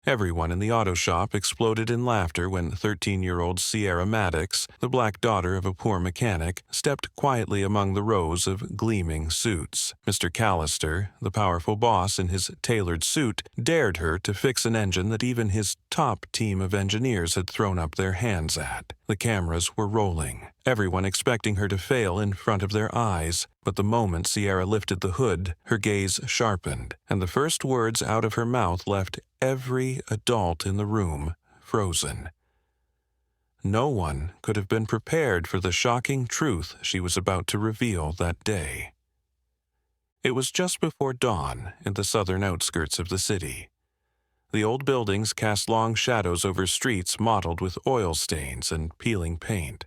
Everyone in the auto shop exploded in laughter when 13-year-old Sierra Maddox, the black daughter of a poor mechanic, stepped quietly among the rows of gleaming suits. Mr. Callister, the powerful boss in his tailored suit, dared her to fix an engine that even his top team of engineers had thrown up their hands at. The cameras were rolling, everyone expecting her to fail in front of their eyes. But the moment Sierra lifted the hood, her gaze sharpened, and the first words out of her mouth left every adult in the room frozen. No one could have been prepared for the shocking truth she was about to reveal that day. It was just before dawn in the southern outskirts of the city. The old buildings cast long shadows over streets mottled with oil stains and peeling paint.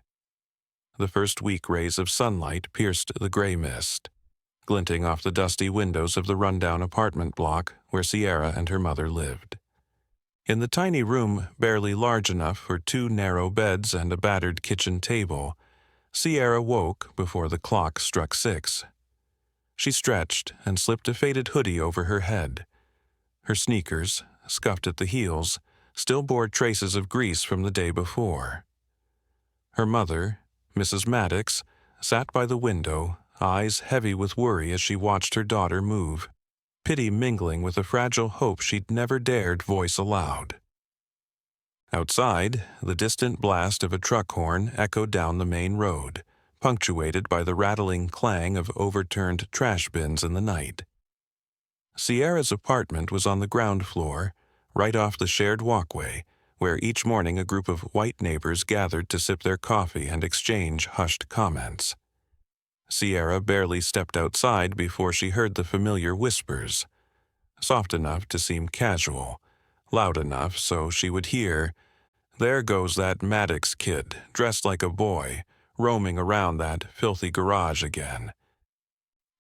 The first weak rays of sunlight pierced the gray mist, glinting off the dusty windows of the rundown apartment block where Sierra and her mother lived. In the tiny room barely large enough for 2 narrow beds and a battered kitchen table, Sierra woke before the clock struck 6. She stretched and slipped a faded hoodie over her head. Her sneakers, scuffed at the heels, still bore traces of grease from the day before. Her mother, Mrs. Maddox, sat by the window, eyes heavy with worry as she watched her daughter move, pity mingling with a fragile hope she'd never dared voice aloud. Outside, the distant blast of a truck horn echoed down the main road, punctuated by the rattling clang of overturned trash bins in the night. Sierra's apartment was on the ground floor, right off the shared walkway, where each morning a group of white neighbors gathered to sip their coffee and exchange hushed comments. Sierra barely stepped outside before she heard the familiar whispers, soft enough to seem casual, loud enough so she would hear, "There goes that Maddox kid, dressed like a boy, roaming around that filthy garage again.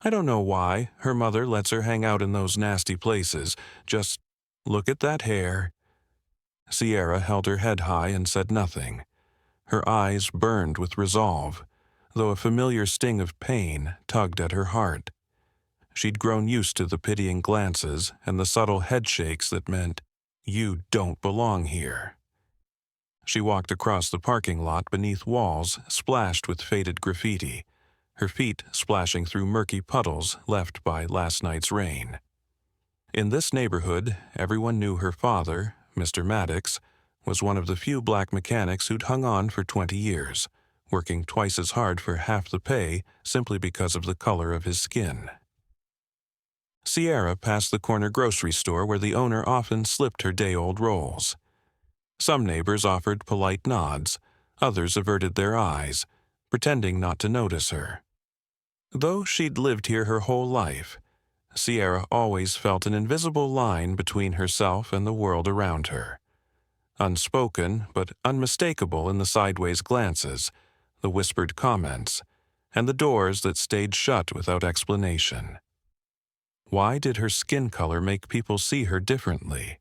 I don't know why her mother lets her hang out in those nasty places. Just look at that hair." Sierra held her head high and said nothing. Her eyes burned with resolve, though a familiar sting of pain tugged at her heart. She'd grown used to the pitying glances and the subtle headshakes that meant, "You don't belong here." She walked across the parking lot beneath walls splashed with faded graffiti, her feet splashing through murky puddles left by last night's rain. In this neighborhood, everyone knew her father, Mr. Maddox, was one of the few black mechanics who'd hung on for 20 years, working twice as hard for half the pay simply because of the color of his skin. Sierra passed the corner grocery store where the owner often slipped her day-old rolls. Some neighbors offered polite nods, others averted their eyes, pretending not to notice her. Though she'd lived here her whole life, Sierra always felt an invisible line between herself and the world around her. Unspoken but unmistakable in the sideways glances, the whispered comments, and the doors that stayed shut without explanation. Why did her skin color make people see her differently?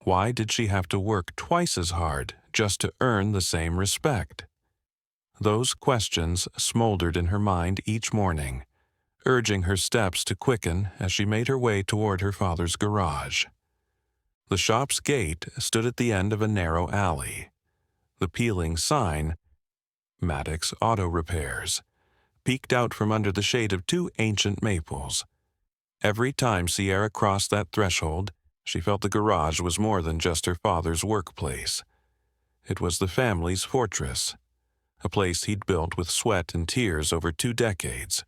Why did she have to work twice as hard just to earn the same respect? Those questions smoldered in her mind each morning, urging her steps to quicken as she made her way toward her father's garage. The shop's gate stood at the end of a narrow alley. The peeling sign, "Maddox Auto Repairs," peeked out from under the shade of 2 ancient maples. Every time Sierra crossed that threshold, she felt the garage was more than just her father's workplace. It was the family's fortress, a place he'd built with sweat and tears over 2 decades,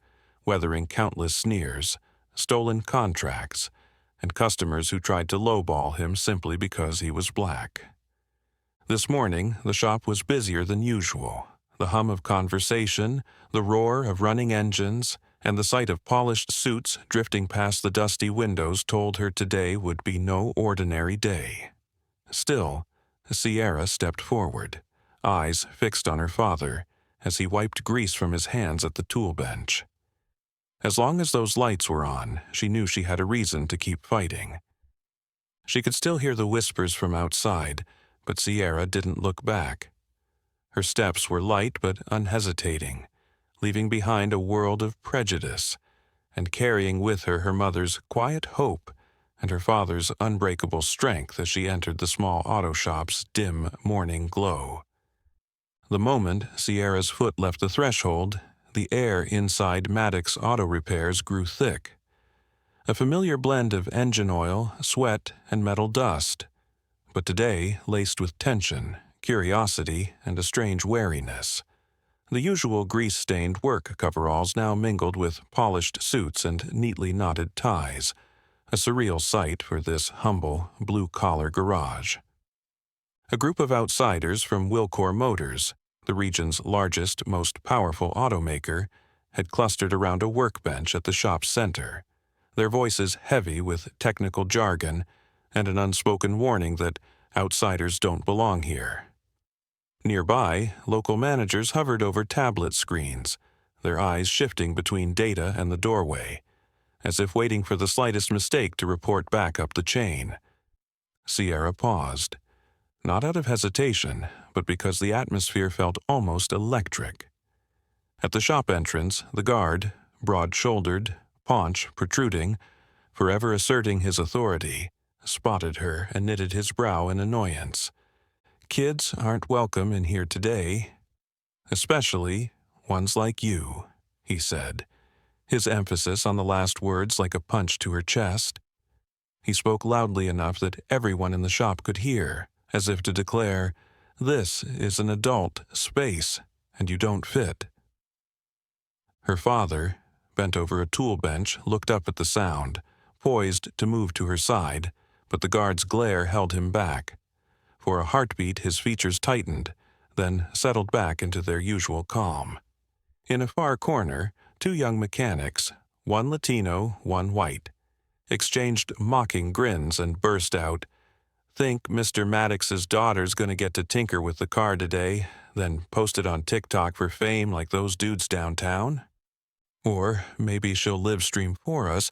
weathering countless sneers, stolen contracts, and customers who tried to lowball him simply because he was black. This morning, the shop was busier than usual. The hum of conversation, the roar of running engines, and the sight of polished suits drifting past the dusty windows told her today would be no ordinary day. Still, Sierra stepped forward, eyes fixed on her father, as he wiped grease from his hands at the tool bench. As long as those lights were on, she knew she had a reason to keep fighting. She could still hear the whispers from outside, but Sierra didn't look back. Her steps were light but unhesitating, leaving behind a world of prejudice, and carrying with her her mother's quiet hope and her father's unbreakable strength as she entered the small auto shop's dim morning glow. The moment Sierra's foot left the threshold, the air inside Maddox Auto Repairs grew thick. A familiar blend of engine oil, sweat, and metal dust, but today laced with tension, curiosity, and a strange wariness. The usual grease-stained work coveralls now mingled with polished suits and neatly knotted ties, a surreal sight for this humble, blue-collar garage. A group of outsiders from Wilcor Motors, the region's largest, most powerful automaker, had clustered around a workbench at the shop's center, their voices heavy with technical jargon and an unspoken warning that outsiders don't belong here. Nearby, local managers hovered over tablet screens, their eyes shifting between data and the doorway, as if waiting for the slightest mistake to report back up the chain. Sierra paused, not out of hesitation, but because the atmosphere felt almost electric. At the shop entrance, the guard, broad-shouldered, paunch protruding, forever asserting his authority, spotted her and knitted his brow in annoyance. "Kids aren't welcome in here today, especially ones like you," he said, his emphasis on the last words like a punch to her chest. He spoke loudly enough that everyone in the shop could hear, as if to declare, "This is an adult space, and you don't fit." Her father, bent over a tool bench, looked up at the sound, poised to move to her side, but the guard's glare held him back. For a heartbeat, his features tightened, then settled back into their usual calm. In a far corner, two young mechanics, one Latino, one white, exchanged mocking grins and burst out, "Think Mr. Maddox's daughter's gonna get to tinker with the car today, then post it on TikTok for fame like those dudes downtown? Or maybe she'll live stream for us,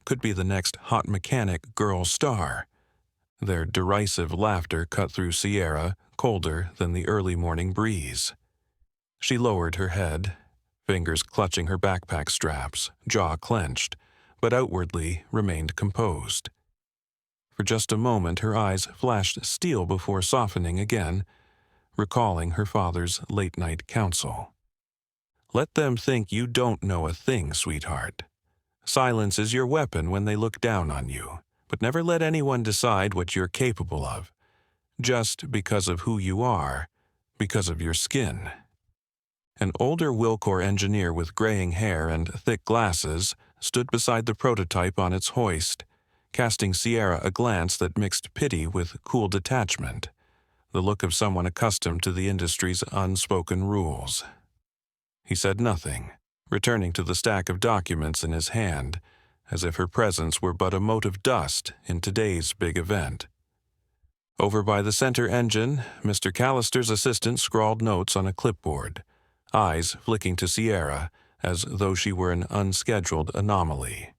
could be the next hot mechanic girl star." Their derisive laughter cut through Sierra, colder than the early morning breeze. She lowered her head, fingers clutching her backpack straps, jaw clenched, but outwardly remained composed. For just a moment her eyes flashed steel before softening again, recalling her father's late-night counsel. "Let them think you don't know a thing, sweetheart. Silence is your weapon when they look down on you, but never let anyone decide what you're capable of, just because of who you are, because of your skin." An older Wilcor engineer with graying hair and thick glasses stood beside the prototype on its hoist, casting Sierra a glance that mixed pity with cool detachment, the look of someone accustomed to the industry's unspoken rules. He said nothing, returning to the stack of documents in his hand, as if her presence were but a mote of dust in today's big event. Over by the center engine, Mr. Callister's assistant scrawled notes on a clipboard, eyes flicking to Sierra as though she were an unscheduled anomaly.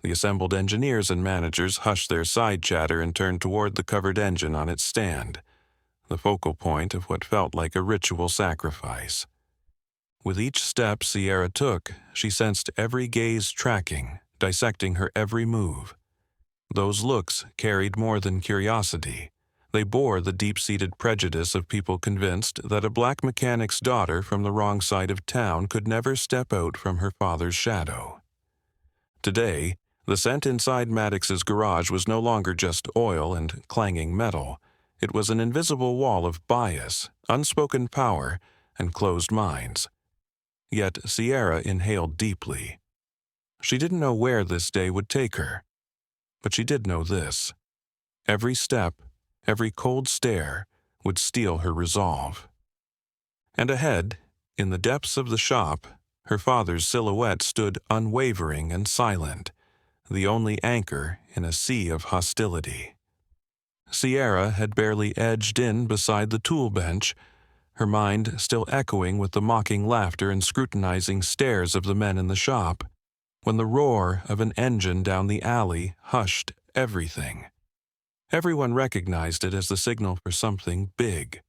The assembled engineers and managers hushed their side chatter and turned toward the covered engine on its stand, the focal point of what felt like a ritual sacrifice. With each step Sierra took, she sensed every gaze tracking, dissecting her every move. Those looks carried more than curiosity. They bore the deep-seated prejudice of people convinced that a black mechanic's daughter from the wrong side of town could never step out from her father's shadow. Today, the scent inside Maddox's garage was no longer just oil and clanging metal. It was an invisible wall of bias, unspoken power, and closed minds. Yet Sierra inhaled deeply. She didn't know where this day would take her, but she did know this. Every step, every cold stare, would steel her resolve. And ahead, in the depths of the shop, her father's silhouette stood unwavering and silent, the only anchor in a sea of hostility. Sierra had barely edged in beside the tool bench, her mind still echoing with the mocking laughter and scrutinizing stares of the men in the shop, when the roar of an engine down the alley hushed everything. Everyone recognized it as the signal for something big.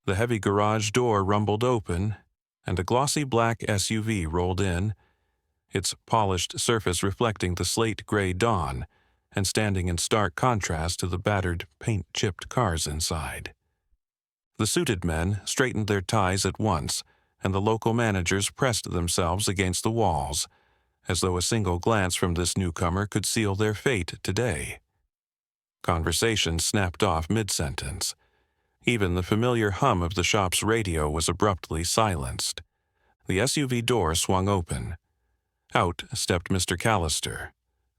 The heavy garage door rumbled open, and a glossy black SUV rolled in, its polished surface reflecting the slate-gray dawn, and standing in stark contrast to the battered, paint-chipped cars inside. The suited men straightened their ties at once, and the local managers pressed themselves against the walls, as though a single glance from this newcomer could seal their fate today. Conversation snapped off mid-sentence. Even the familiar hum of the shop's radio was abruptly silenced. The SUV door swung open. Out stepped Mr. Callister,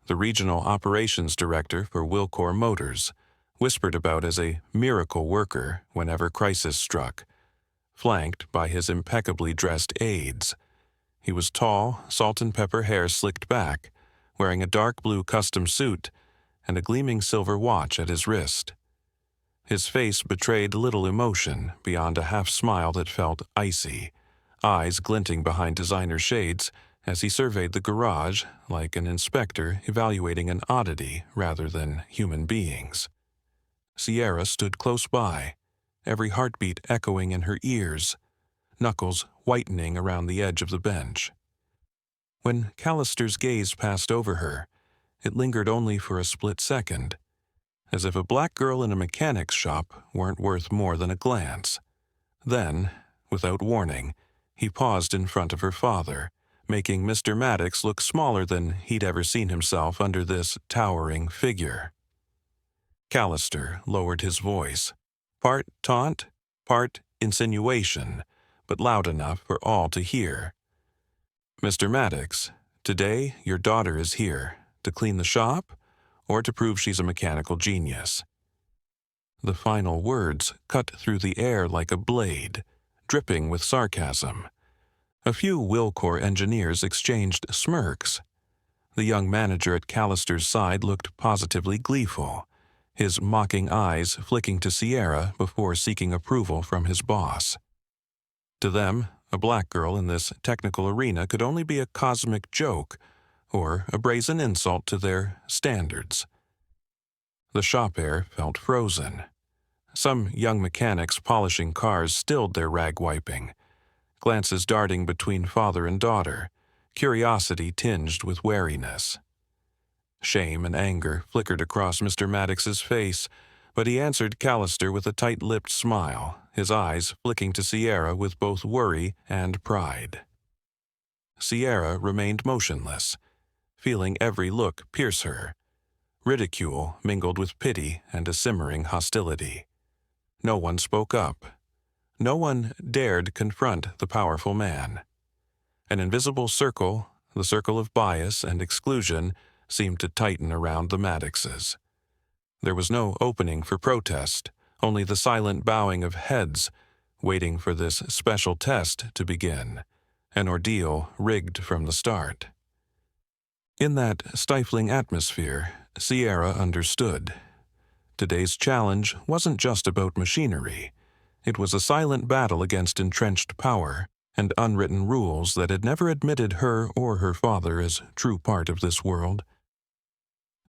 the regional operations director for Wilcor Motors, whispered about as a miracle worker whenever crisis struck, flanked by his impeccably dressed aides. He was tall, salt-and-pepper hair slicked back, wearing a dark blue custom suit and a gleaming silver watch at his wrist. His face betrayed little emotion beyond a half-smile that felt icy, eyes glinting behind designer shades as he surveyed the garage like an inspector evaluating an oddity rather than human beings. Sierra stood close by, every heartbeat echoing in her ears, knuckles whitening around the edge of the bench. When Callister's gaze passed over her, it lingered only for a split second, as if a black girl in a mechanic's shop weren't worth more than a glance. Then, without warning, he paused in front of her father, making Mr. Maddox look smaller than he'd ever seen himself under this towering figure. Callister lowered his voice, part taunt, part insinuation, but loud enough for all to hear. "Mr. Maddox, today your daughter is here to clean the shop or to prove she's a mechanical genius." The final words cut through the air like a blade, dripping with sarcasm. A few Wilcor engineers exchanged smirks. The young manager at Callister's side looked positively gleeful, his mocking eyes flicking to Sierra before seeking approval from his boss. To them, a black girl in this technical arena could only be a cosmic joke or a brazen insult to their standards. The shop air felt frozen. Some young mechanics polishing cars stilled their rag wiping, glances darting between father and daughter, curiosity tinged with wariness. Shame and anger flickered across Mr. Maddox's face, but he answered Callister with a tight-lipped smile, his eyes flicking to Sierra with both worry and pride. Sierra remained motionless, feeling every look pierce her. Ridicule mingled with pity and a simmering hostility. No one spoke up. No one dared confront the powerful man. An invisible circle, the circle of bias and exclusion, seemed to tighten around the Maddoxes. There was no opening for protest, only the silent bowing of heads, waiting for this special test to begin, an ordeal rigged from the start. In that stifling atmosphere, Sierra understood. Today's challenge wasn't just about machinery. It was a silent battle against entrenched power and unwritten rules that had never admitted her or her father as true part of this world.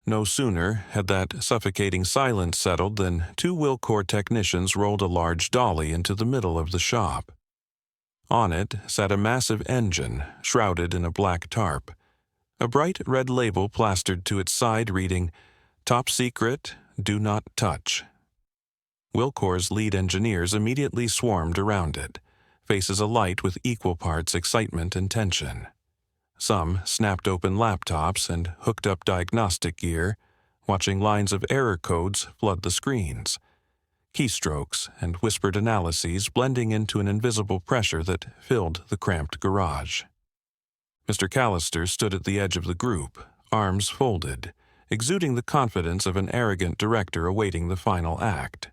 No sooner had that suffocating silence settled than two Wilcor technicians rolled a large dolly into the middle of the shop. On it sat a massive engine, shrouded in a black tarp, a bright red label plastered to its side reading, "Top Secret, Do Not Touch." Wilcor's lead engineers immediately swarmed around it, faces alight with equal parts excitement and tension. Some snapped open laptops and hooked up diagnostic gear, watching lines of error codes flood the screens, keystrokes and whispered analyses blending into an invisible pressure that filled the cramped garage. Mr. Callister stood at the edge of the group, arms folded, exuding the confidence of an arrogant director awaiting the final act.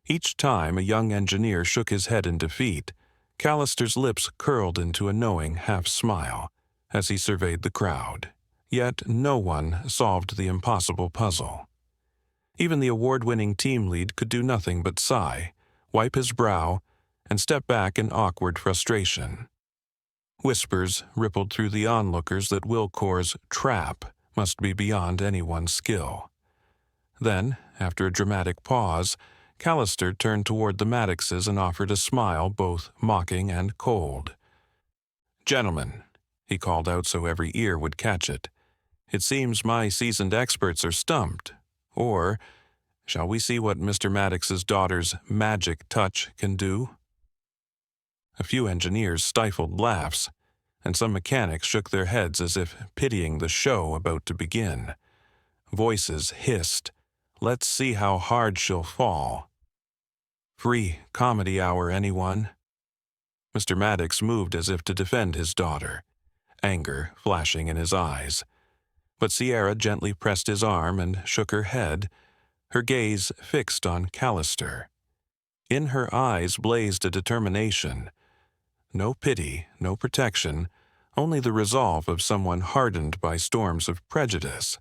Each time a young engineer shook his head in defeat, Callister's lips curled into a knowing half-smile as he surveyed the crowd. Yet no one solved the impossible puzzle. Even the award-winning team lead could do nothing but sigh, wipe his brow, and step back in awkward frustration. Whispers rippled through the onlookers that Wilcor's trap must be beyond anyone's skill. Then, after a dramatic pause, Callister turned toward the Maddoxes and offered a smile both mocking and cold. "Gentlemen," he called out so every ear would catch it, It seems my seasoned experts are stumped. Or, shall we see what Mr. Maddox's daughter's magic touch can do? A few engineers stifled laughs, and some mechanics shook their heads as if pitying the show about to begin. Voices hissed, "Let's see how hard she'll fall." "Free comedy hour, anyone?" Mr. Maddox moved as if to defend his daughter, anger flashing in his eyes. But Sierra gently pressed his arm and shook her head, her gaze fixed on Callister. In her eyes blazed a determination. No pity, no protection, only the resolve of someone hardened by storms of prejudice.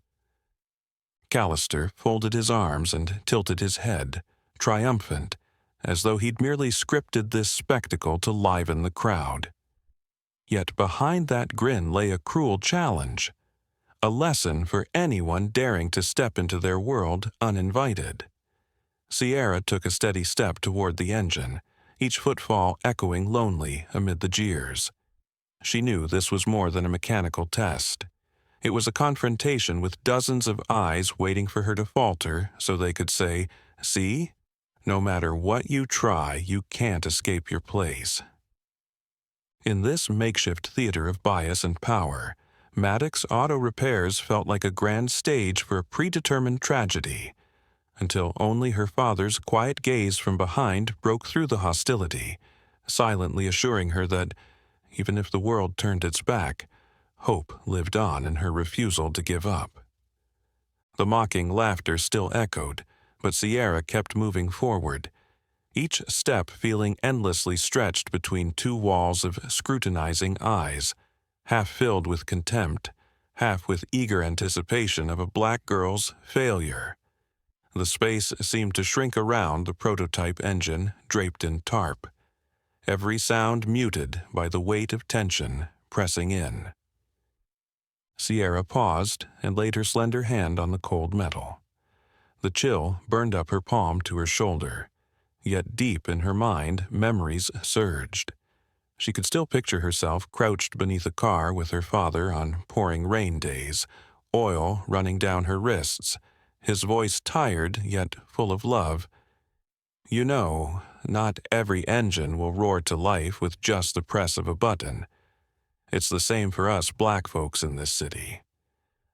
Callister folded his arms and tilted his head, triumphant, as though he'd merely scripted this spectacle to liven the crowd. Yet behind that grin lay a cruel challenge, a lesson for anyone daring to step into their world uninvited. Sierra took a steady step toward the engine, each footfall echoing lonely amid the jeers. She knew this was more than a mechanical test. It was a confrontation with dozens of eyes waiting for her to falter so they could say, "See? No matter what you try, you can't escape your place." In this makeshift theater of bias and power, Maddox Auto Repairs felt like a grand stage for a predetermined tragedy, until only her father's quiet gaze from behind broke through the hostility, silently assuring her that, even if the world turned its back, hope lived on in her refusal to give up. The mocking laughter still echoed, but Sierra kept moving forward, each step feeling endlessly stretched between two walls of scrutinizing eyes, half filled with contempt, half with eager anticipation of a black girl's failure. The space seemed to shrink around the prototype engine draped in tarp, every sound muted by the weight of tension pressing in. Sierra paused and laid her slender hand on the cold metal. The chill burned up her palm to her shoulder, yet deep in her mind memories surged. She could still picture herself crouched beneath a car with her father on pouring rain days, oil running down her wrists, his voice tired yet full of love. "You know, not every engine will roar to life with just the press of a button. It's the same for us black folks in this city.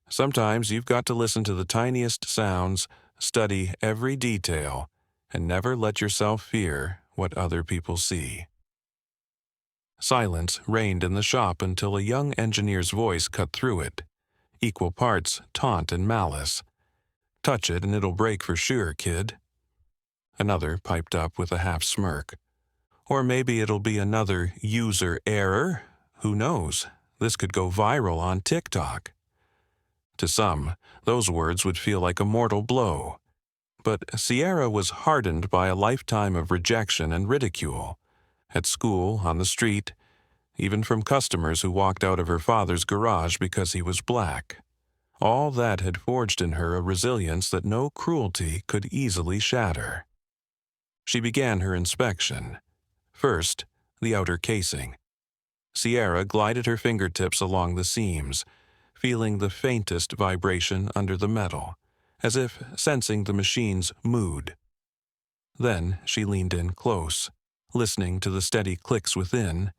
Sometimes you've got to listen to the tiniest sounds, study every detail, and never let yourself fear what other people see." Silence reigned in the shop until a young engineer's voice cut through it, equal parts taunt and malice. "Touch it and it'll break for sure, kid." Another piped up with a half smirk. "Or maybe it'll be another user error. Who knows? This could go viral on TikTok." To some, those words would feel like a mortal blow. But Sierra was hardened by a lifetime of rejection and ridicule. At school, on the street, even from customers who walked out of her father's garage because he was black. All that had forged in her a resilience that no cruelty could easily shatter. She began her inspection. First, the outer casing. Sierra glided her fingertips along the seams, feeling the faintest vibration under the metal, as if sensing the machine's mood. Then she leaned in close, listening to the steady clicks within,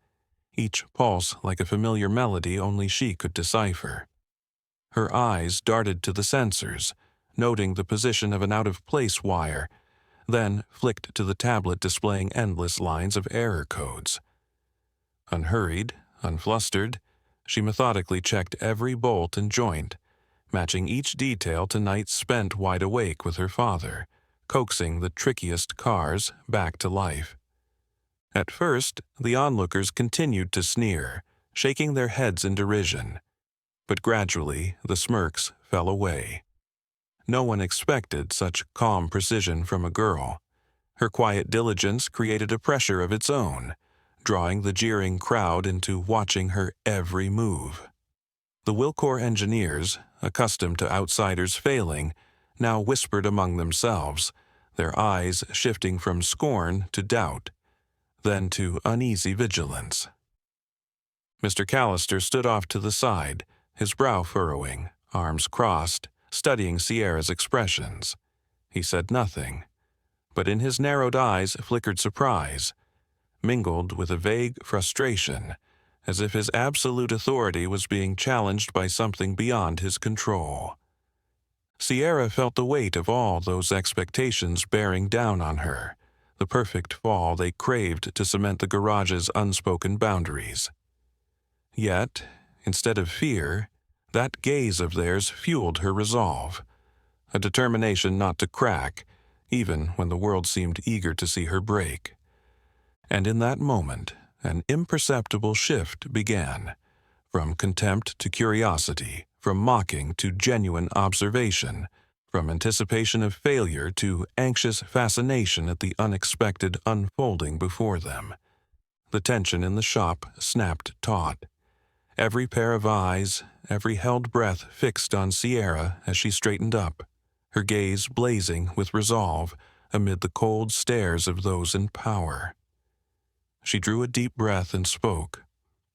each pulse like a familiar melody only she could decipher. Her eyes darted to the sensors, noting the position of an out-of-place wire, then flicked to the tablet displaying endless lines of error codes. Unhurried, unflustered, she methodically checked every bolt and joint, matching each detail to nights spent wide awake with her father, coaxing the trickiest cars back to life. At first, the onlookers continued to sneer, shaking their heads in derision. But gradually, the smirks fell away. No one expected such calm precision from a girl. Her quiet diligence created a pressure of its own, drawing the jeering crowd into watching her every move. The Wilcor engineers, accustomed to outsiders failing, now whispered among themselves, their eyes shifting from scorn to doubt, then to uneasy vigilance. Mr. Callister stood off to the side, his brow furrowing, arms crossed, studying Sierra's expressions. He said nothing, but in his narrowed eyes flickered surprise, mingled with a vague frustration, as if his absolute authority was being challenged by something beyond his control. Sierra felt the weight of all those expectations bearing down on her, the perfect fall they craved to cement the garage's unspoken boundaries. Yet, instead of fear, that gaze of theirs fueled her resolve, a determination not to crack, even when the world seemed eager to see her break. And in that moment, an imperceptible shift began, from contempt to curiosity, from mocking to genuine observation, from anticipation of failure to anxious fascination at the unexpected unfolding before them. The tension in the shop snapped taut. Every pair of eyes, every held breath fixed on Sierra as she straightened up, her gaze blazing with resolve amid the cold stares of those in power. She drew a deep breath and spoke,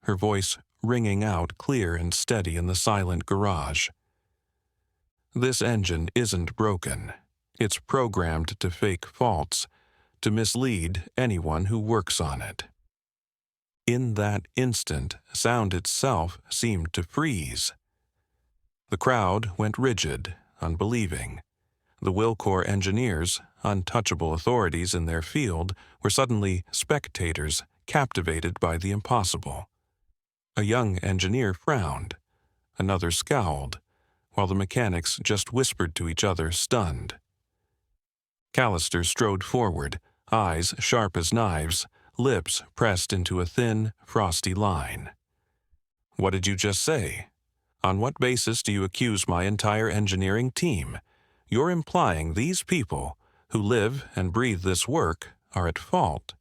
her voice ringing out clear and steady in the silent garage. "This engine isn't broken. It's programmed to fake faults, to mislead anyone who works on it." In that instant, sound itself seemed to freeze. The crowd went rigid, unbelieving. The Wilcor engineers, untouchable authorities in their field, were suddenly spectators captivated by the impossible. A young engineer frowned. Another scowled, while the mechanics just whispered to each other, stunned. Callister strode forward, eyes sharp as knives, lips pressed into a thin, frosty line. "What did you just say? On what basis do you accuse my entire engineering team? You're implying these people, who live and breathe this work, are at fault."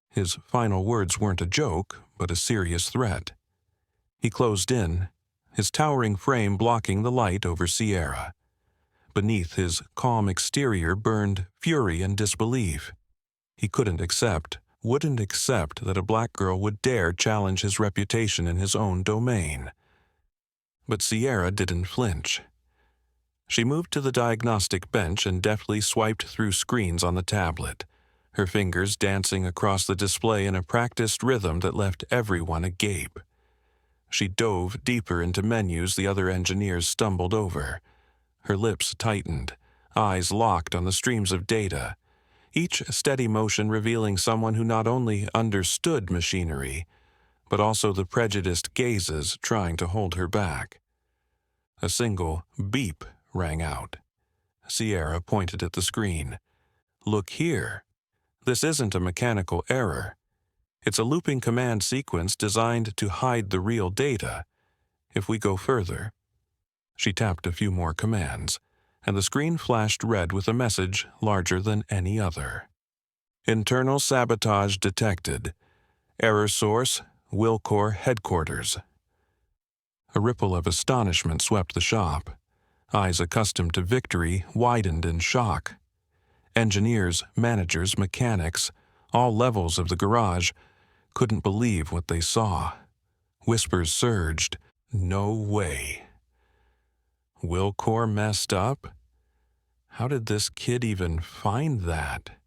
His final words weren't a joke, but a serious threat. He closed in, his towering frame blocking the light over Sierra. Beneath his calm exterior burned fury and disbelief. He wouldn't accept that a black girl would dare challenge his reputation in his own domain. But Sierra didn't flinch. She moved to the diagnostic bench and deftly swiped through screens on the tablet, her fingers dancing across the display in a practiced rhythm that left everyone agape. She dove deeper into menus the other engineers stumbled over. Her lips tightened, eyes locked on the streams of data, each steady motion revealing someone who not only understood machinery, but also the prejudiced gazes trying to hold her back. A single beep rang out. Sierra pointed at the screen. "Look here. This isn't a mechanical error. It's a looping command sequence designed to hide the real data. If we go further..." She tapped a few more commands, and the screen flashed red with a message larger than any other. "Internal sabotage detected. Error source, Wilcor headquarters." A ripple of astonishment swept the shop. Eyes accustomed to victory widened in shock. Engineers, managers, mechanics, all levels of the garage, couldn't believe what they saw. Whispers surged. "No way. Wilcor messed up? How did this kid even find that?"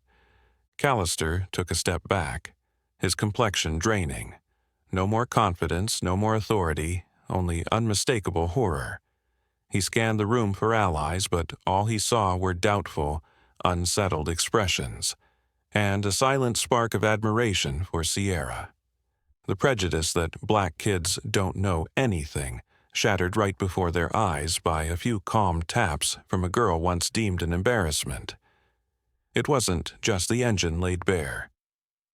Callister took a step back, his complexion draining. No more confidence, no more authority, only unmistakable horror. He scanned the room for allies, but all he saw were doubtful, unsettled expressions, and a silent spark of admiration for Sierra. The prejudice that black kids don't know anything shattered right before their eyes by a few calm taps from a girl once deemed an embarrassment. It wasn't just the engine laid bare.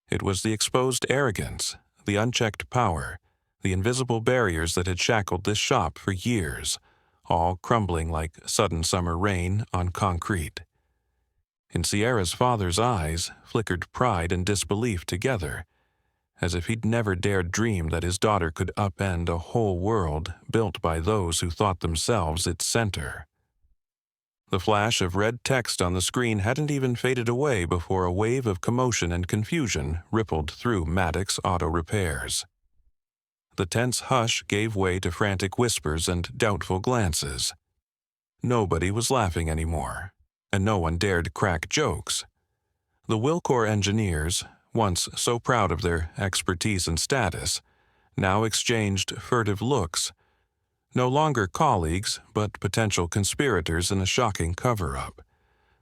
It was the exposed arrogance, the unchecked power, the invisible barriers that had shackled this shop for years, all crumbling like sudden summer rain on concrete. In Sierra's father's eyes flickered pride and disbelief together, as if he'd never dared dream that his daughter could upend a whole world built by those who thought themselves its center. The flash of red text on the screen hadn't even faded away before a wave of commotion and confusion rippled through Maddox Auto Repairs. The tense hush gave way to frantic whispers and doubtful glances. Nobody was laughing anymore, and no one dared crack jokes. The Wilcor engineers, once so proud of their expertise and status, now exchanged furtive looks, no longer colleagues, but potential conspirators in a shocking cover-up.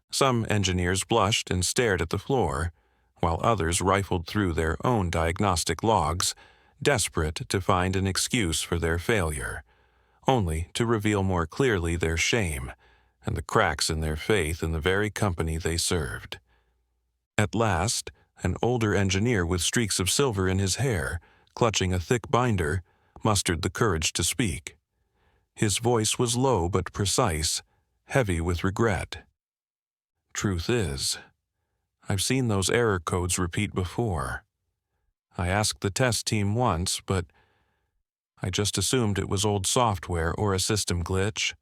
Some engineers blushed and stared at the floor, while others rifled through their own diagnostic logs, desperate to find an excuse for their failure, only to reveal more clearly their shame and the cracks in their faith in the very company they served. At last, an older engineer with streaks of silver in his hair, clutching a thick binder, mustered the courage to speak. His voice was low but precise, heavy with regret. "Truth is, I've seen those error codes repeat before. I asked the test team once, but I just assumed it was old software or a system glitch.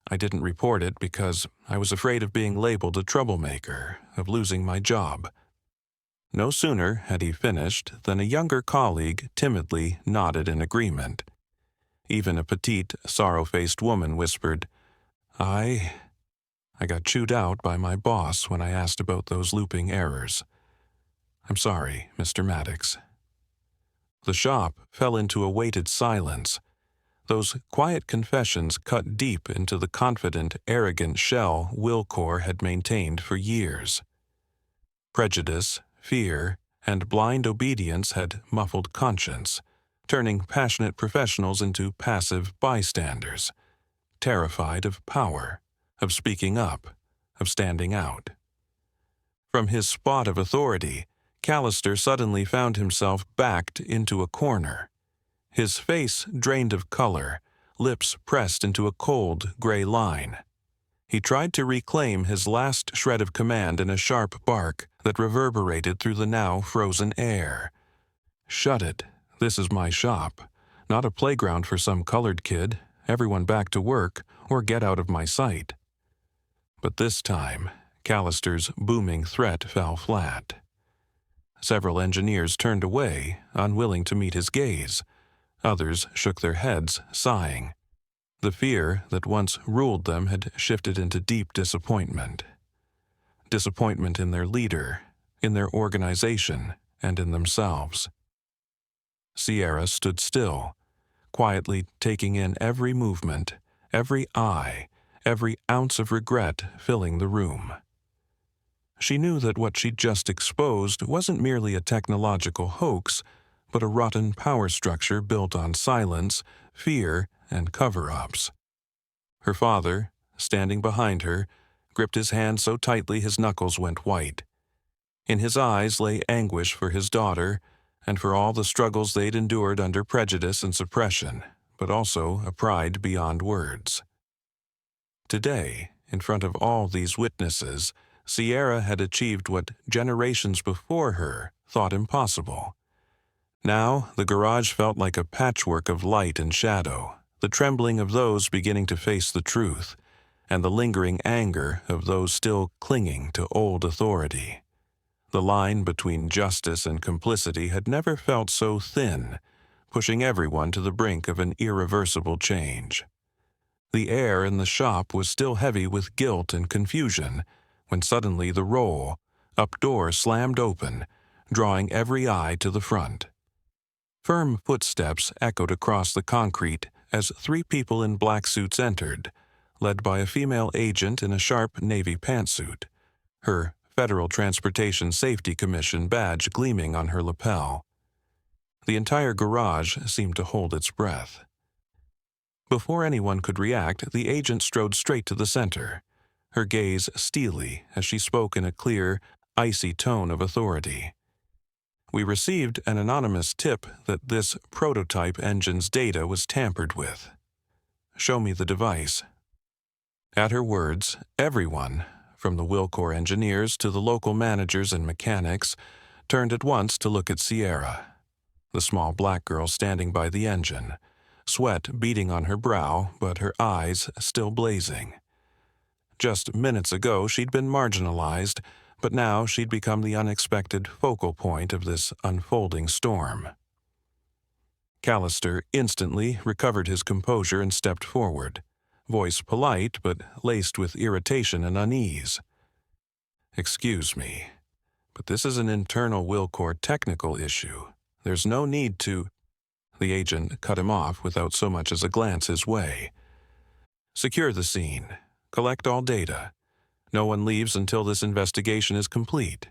I didn't report it because I was afraid of being labeled a troublemaker, of losing my job." No sooner had he finished than a younger colleague timidly nodded in agreement. Even a petite, sorrow-faced woman whispered, I got chewed out by my boss when I asked about those looping errors. I'm sorry, Mr. Maddox." The shop fell into a weighted silence. Those quiet confessions cut deep into the confident, arrogant shell Wilcor had maintained for years. Prejudice, fear, and blind obedience had muffled conscience, turning passionate professionals into passive bystanders, terrified of power, of speaking up, of standing out. From his spot of authority, Callister suddenly found himself backed into a corner. His face drained of color, lips pressed into a cold, gray line. He tried to reclaim his last shred of command in a sharp bark that reverberated through the now frozen air. "Shut it. This is my shop. Not a playground for some colored kid. Everyone back to work, or get out of my sight." But this time, Callister's booming threat fell flat. Several engineers turned away, unwilling to meet his gaze. Others shook their heads, sighing. The fear that once ruled them had shifted into deep disappointment. Disappointment in their leader, in their organization, and in themselves. Sierra stood still, quietly taking in every movement, every eye, every ounce of regret filling the room. She knew that what she'd just exposed wasn't merely a technological hoax, but a rotten power structure built on silence, fear, and cover-ups. Her father, standing behind her, gripped his hand so tightly his knuckles went white. In his eyes lay anguish for his daughter, and for all the struggles they'd endured under prejudice and suppression, but also a pride beyond words. Today, in front of all these witnesses, Sierra had achieved what generations before her thought impossible. Now the garage felt like a patchwork of light and shadow, the trembling of those beginning to face the truth, and the lingering anger of those still clinging to old authority. The line between justice and complicity had never felt so thin, pushing everyone to the brink of an irreversible change. The air in the shop was still heavy with guilt and confusion, when suddenly the roll-up door slammed open, drawing every eye to the front. Firm footsteps echoed across the concrete as 3 people in black suits entered, led by a female agent in a sharp navy pantsuit, her Federal Transportation Safety Commission badge gleaming on her lapel. The entire garage seemed to hold its breath. Before anyone could react, the agent strode straight to the center, her gaze steely as she spoke in a clear, icy tone of authority. "We received an anonymous tip that this prototype engine's data was tampered with. Show me the device." At her words, everyone, from the Wilcor engineers to the local managers and mechanics, turned at once to look at Sierra, the small black girl standing by the engine, sweat beading on her brow but her eyes still blazing. Just minutes ago she'd been marginalized, but now she'd become the unexpected focal point of this unfolding storm. Callister instantly recovered his composure and stepped forward, voice polite but laced with irritation and unease. "Excuse me, but this is an internal Wilcor technical issue. There's no need to—" The agent cut him off without so much as a glance his way. "Secure the scene. Collect all data. No one leaves until this investigation is complete."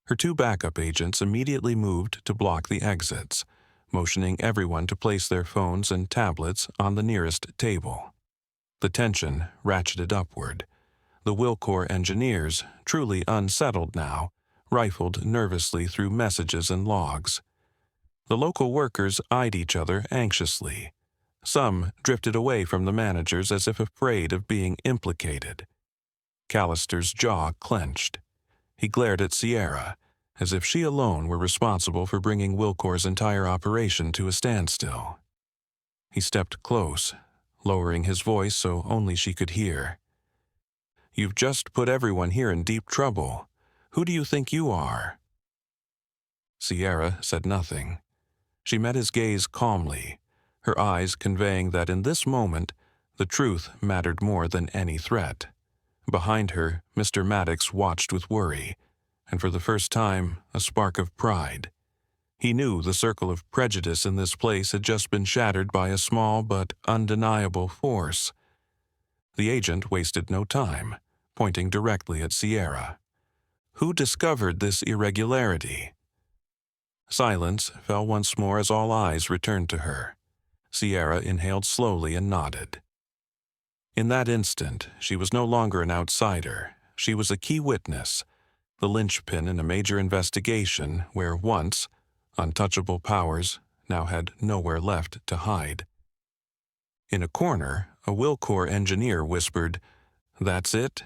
Her two backup agents immediately moved to block the exits, motioning everyone to place their phones and tablets on the nearest table. The tension ratcheted upward. The Wilcor engineers, truly unsettled now, rifled nervously through messages and logs. The local workers eyed each other anxiously. Some drifted away from the managers as if afraid of being implicated. Callister's jaw clenched. He glared at Sierra, as if she alone were responsible for bringing Wilcor's entire operation to a standstill. He stepped close, lowering his voice so only she could hear. "You've just put everyone here in deep trouble. Who do you think you are?" Sierra said nothing. She met his gaze calmly, her eyes conveying that in this moment the truth mattered more than any threat. Behind her, Mr. Maddox watched with worry, and for the first time, a spark of pride. He knew the circle of prejudice in this place had just been shattered by a small but undeniable force. The agent wasted no time, pointing directly at Sierra. "Who discovered this irregularity?" Silence fell once more as all eyes returned to her. Sierra inhaled slowly and nodded. In that instant, she was no longer an outsider. She was a key witness, the linchpin in a major investigation where once untouchable powers now had nowhere left to hide. In a corner, a Wilcor engineer whispered, "That's it?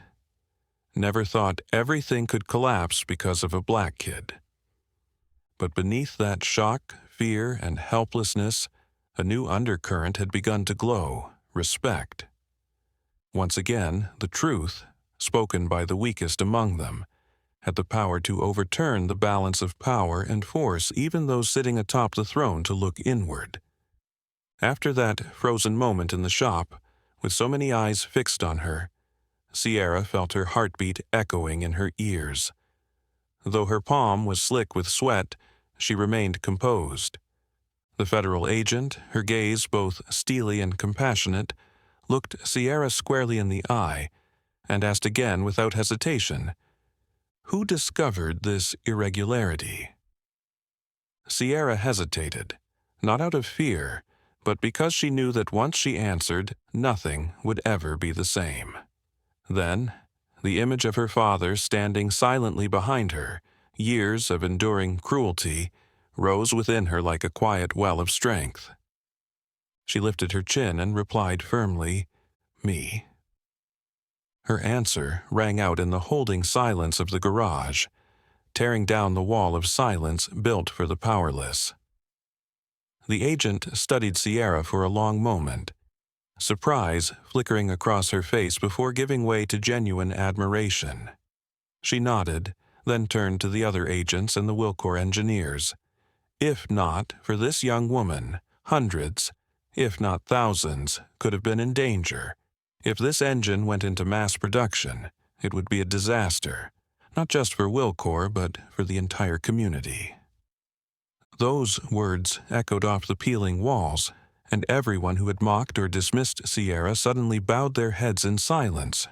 Never thought everything could collapse because of a black kid." But beneath that shock, fear, and helplessness, a new undercurrent had begun to glow: respect. Once again, the truth, spoken by the weakest among them, had the power to overturn the balance of power and force even those sitting atop the throne to look inward. After that frozen moment in the shop, with so many eyes fixed on her, Sierra felt her heartbeat echoing in her ears. Though her palm was slick with sweat, she remained composed. The federal agent, her gaze both steely and compassionate, looked Sierra squarely in the eye and asked again without hesitation, "Who discovered this irregularity?" Sierra hesitated, not out of fear, but because she knew that once she answered, nothing would ever be the same. Then, the image of her father standing silently behind her, years of enduring cruelty, rose within her like a quiet well of strength. She lifted her chin and replied firmly, "Me." Her answer rang out in the holding silence of the garage, tearing down the wall of silence built for the powerless. The agent studied Sierra for a long moment, surprise flickering across her face before giving way to genuine admiration. She nodded, then turned to the other agents and the Wilcor engineers. If not for this young woman, hundreds, if not thousands, could have been in danger. If this engine went into mass production, it would be a disaster, not just for Wilcor, but for the entire community. Those words echoed off the peeling walls, and everyone who had mocked or dismissed Sierra suddenly bowed their heads in silence.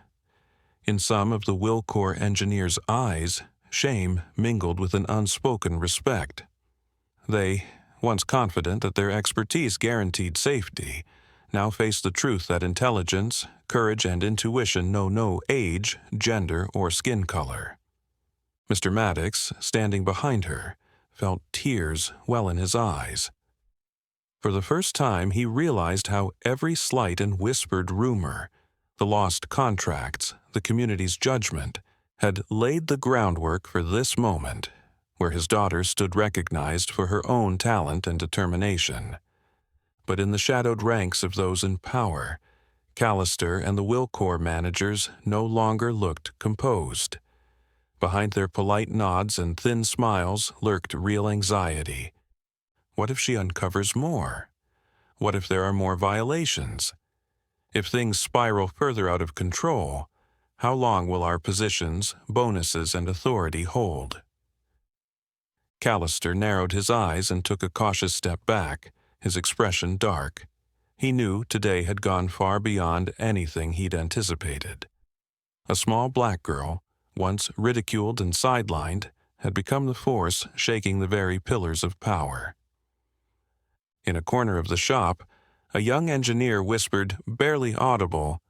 In some of the Wilcor engineers' eyes, shame mingled with an unspoken respect. They, once confident that their expertise guaranteed safety, now faced the truth that intelligence, courage, and intuition know no age, gender, or skin color. Mr. Maddox, standing behind her, felt tears well in his eyes. For the first time, he realized how every slight and whispered rumor, the lost contracts, the community's judgment, had laid the groundwork for this moment, where his daughter stood recognized for her own talent and determination. But in the shadowed ranks of those in power, Callister and the Wilcor managers no longer looked composed. Behind their polite nods and thin smiles lurked real anxiety. What if she uncovers more? What if there are more violations? If things spiral further out of control, how long will our positions, bonuses, and authority hold? Callister narrowed his eyes and took a cautious step back, his expression dark. He knew today had gone far beyond anything he'd anticipated. A small black girl, once ridiculed and sidelined, had become the force shaking the very pillars of power. In a corner of the shop, a young engineer whispered, barely audible,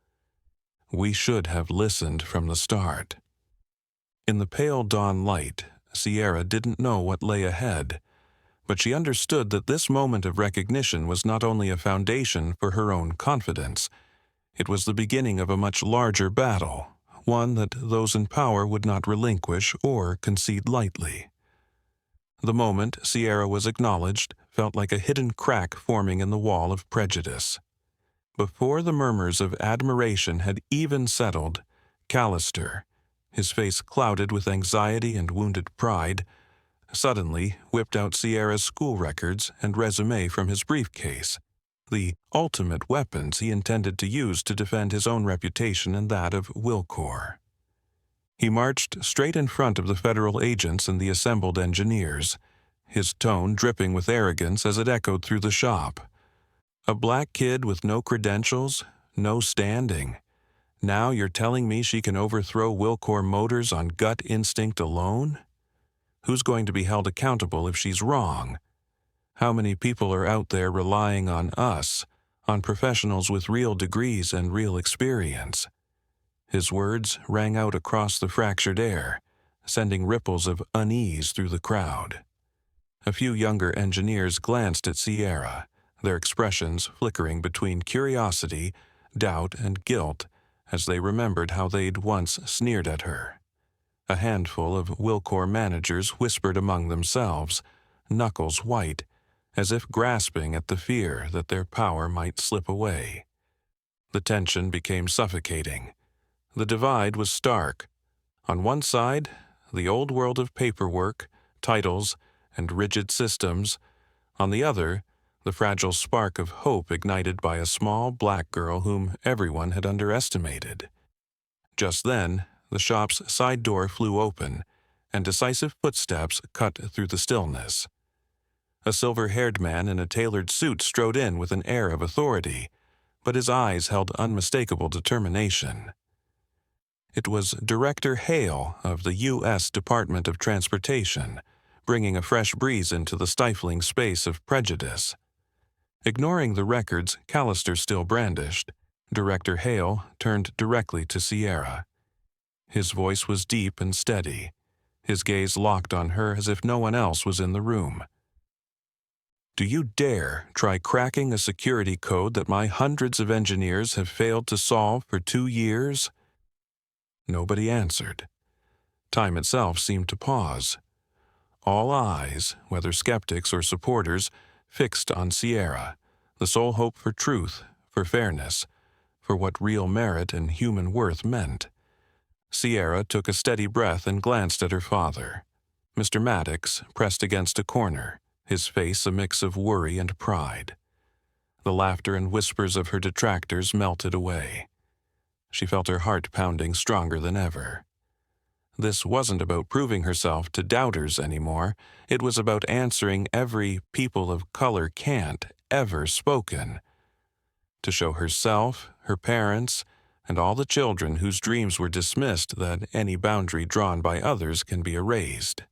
"We should have listened from the start." In the pale dawn light, Sierra didn't know what lay ahead, but she understood that this moment of recognition was not only a foundation for her own confidence, it was the beginning of a much larger battle, one that those in power would not relinquish or concede lightly. The moment Sierra was acknowledged felt like a hidden crack forming in the wall of prejudice. Before the murmurs of admiration had even settled, Callister, his face clouded with anxiety and wounded pride, suddenly whipped out Sierra's school records and resume from his briefcase, the ultimate weapons he intended to use to defend his own reputation and that of Wilcor. He marched straight in front of the federal agents and the assembled engineers, his tone dripping with arrogance as it echoed through the shop. A black kid with no credentials, no standing. Now you're telling me she can overthrow Wilcor Motors on gut instinct alone? Who's going to be held accountable if she's wrong? How many people are out there relying on us, on professionals with real degrees and real experience? His words rang out across the fractured air, sending ripples of unease through the crowd. A few younger engineers glanced at Sierra, their expressions flickering between curiosity, doubt, and guilt as they remembered how they'd once sneered at her. A handful of Wilcor managers whispered among themselves, knuckles white, as if grasping at the fear that their power might slip away. The tension became suffocating. The divide was stark. On one side, the old world of paperwork, titles, and rigid systems. On the other, the fragile spark of hope ignited by a small black girl whom everyone had underestimated. Just then, the shop's side door flew open, and decisive footsteps cut through the stillness. A silver-haired man in a tailored suit strode in with an air of authority, but his eyes held unmistakable determination. It was Director Hale of the U.S. Department of Transportation, bringing a fresh breeze into the stifling space of prejudice. Ignoring the records Callister still brandished, Director Hale turned directly to Sierra. His voice was deep and steady, his gaze locked on her as if no one else was in the room. "Do you dare try cracking a security code that my hundreds of engineers have failed to solve for 2 years?" Nobody answered. Time itself seemed to pause. All eyes, whether skeptics or supporters, fixed on Sierra, the sole hope for truth, for fairness, for what real merit and human worth meant. Sierra took a steady breath and glanced at her father. Mr. Maddox pressed against a corner, his face a mix of worry and pride. The laughter and whispers of her detractors melted away. She felt her heart pounding stronger than ever. This wasn't about proving herself to doubters anymore. It was about answering every "people of color can't" ever spoken. To show herself, her parents, and all the children whose dreams were dismissed that any boundary drawn by others can be erased.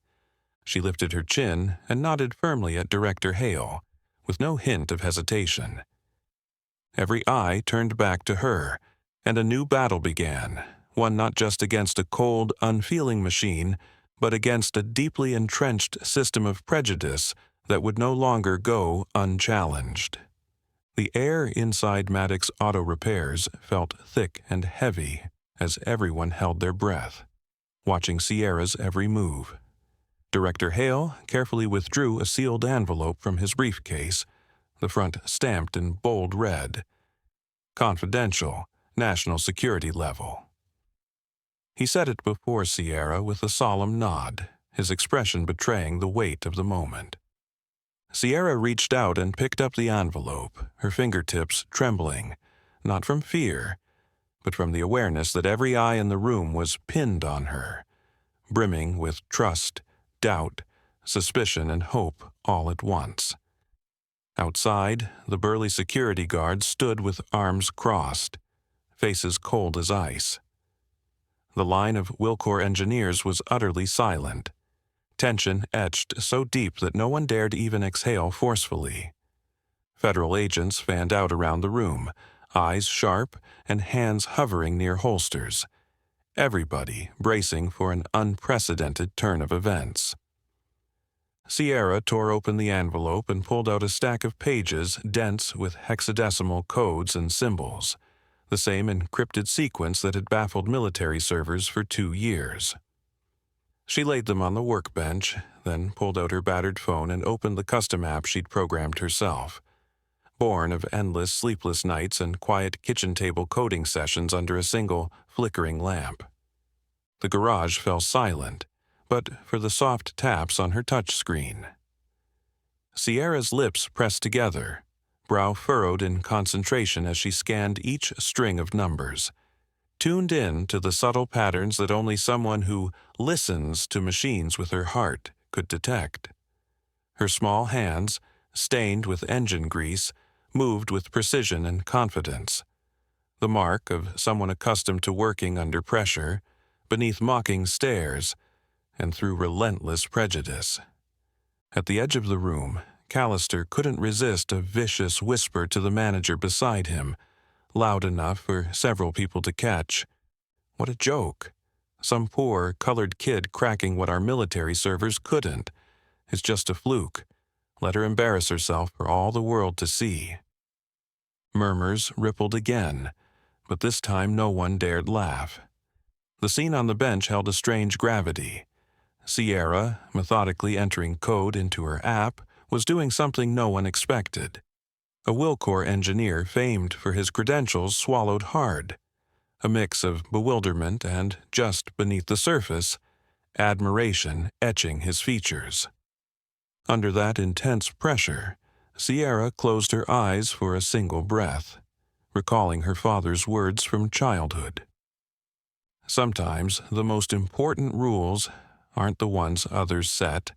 She lifted her chin and nodded firmly at Director Hale, with no hint of hesitation. Every eye turned back to her, and a new battle began, one not just against a cold, unfeeling machine, but against a deeply entrenched system of prejudice that would no longer go unchallenged. The air inside Maddox Auto Repairs felt thick and heavy as everyone held their breath, watching Sierra's every move. Director Hale carefully withdrew a sealed envelope from his briefcase, the front stamped in bold red. Confidential, national security level. He set it before Sierra with a solemn nod, his expression betraying the weight of the moment. Sierra reached out and picked up the envelope, her fingertips trembling, not from fear, but from the awareness that every eye in the room was pinned on her, brimming with trust, doubt, suspicion, and hope all at once. Outside, the burly security guards stood with arms crossed, faces cold as ice. The line of Wilcor engineers was utterly silent, tension etched so deep that no one dared even exhale forcefully. Federal agents fanned out around the room, eyes sharp and hands hovering near holsters, everybody bracing for an unprecedented turn of events. Sierra tore open the envelope and pulled out a stack of pages dense with hexadecimal codes and symbols, the same encrypted sequence that had baffled military servers for 2 years. She laid them on the workbench, then pulled out her battered phone and opened the custom app she'd programmed herself, born of endless sleepless nights and quiet kitchen table coding sessions under a single, flickering lamp. The garage fell silent, but for the soft taps on her touchscreen. Sierra's lips pressed together, brow furrowed in concentration as she scanned each string of numbers, tuned in to the subtle patterns that only someone who listens to machines with her heart could detect. Her small hands, stained with engine grease, moved with precision and confidence, the mark of someone accustomed to working under pressure, beneath mocking stares, and through relentless prejudice. At the edge of the room, Callister couldn't resist a vicious whisper to the manager beside him, loud enough for several people to catch. What a joke. Some poor, colored kid cracking what our military servers couldn't. It's just a fluke. Let her embarrass herself for all the world to see. Murmurs rippled again, but this time no one dared laugh. The scene on the bench held a strange gravity. Sierra, methodically entering code into her app, was doing something no one expected. A Wilcor engineer famed for his credentials swallowed hard, a mix of bewilderment and, just beneath the surface, admiration etching his features. Under that intense pressure, Sierra closed her eyes for a single breath, recalling her father's words from childhood. Sometimes the most important rules aren't the ones others set.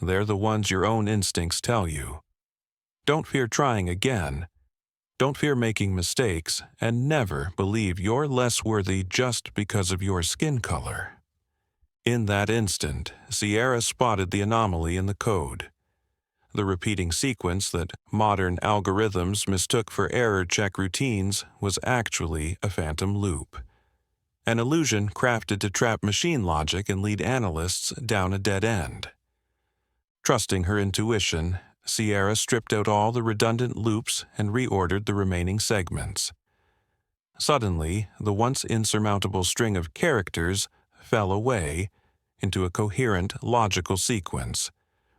They're the ones your own instincts tell you. Don't fear trying again. Don't fear making mistakes, and never believe you're less worthy just because of your skin color. In that instant, Sierra spotted the anomaly in the code. The repeating sequence that modern algorithms mistook for error check routines was actually a phantom loop, an illusion crafted to trap machine logic and lead analysts down a dead end. Trusting her intuition, Sierra stripped out all the redundant loops and reordered the remaining segments. Suddenly, the once insurmountable string of characters fell away into a coherent, logical sequence,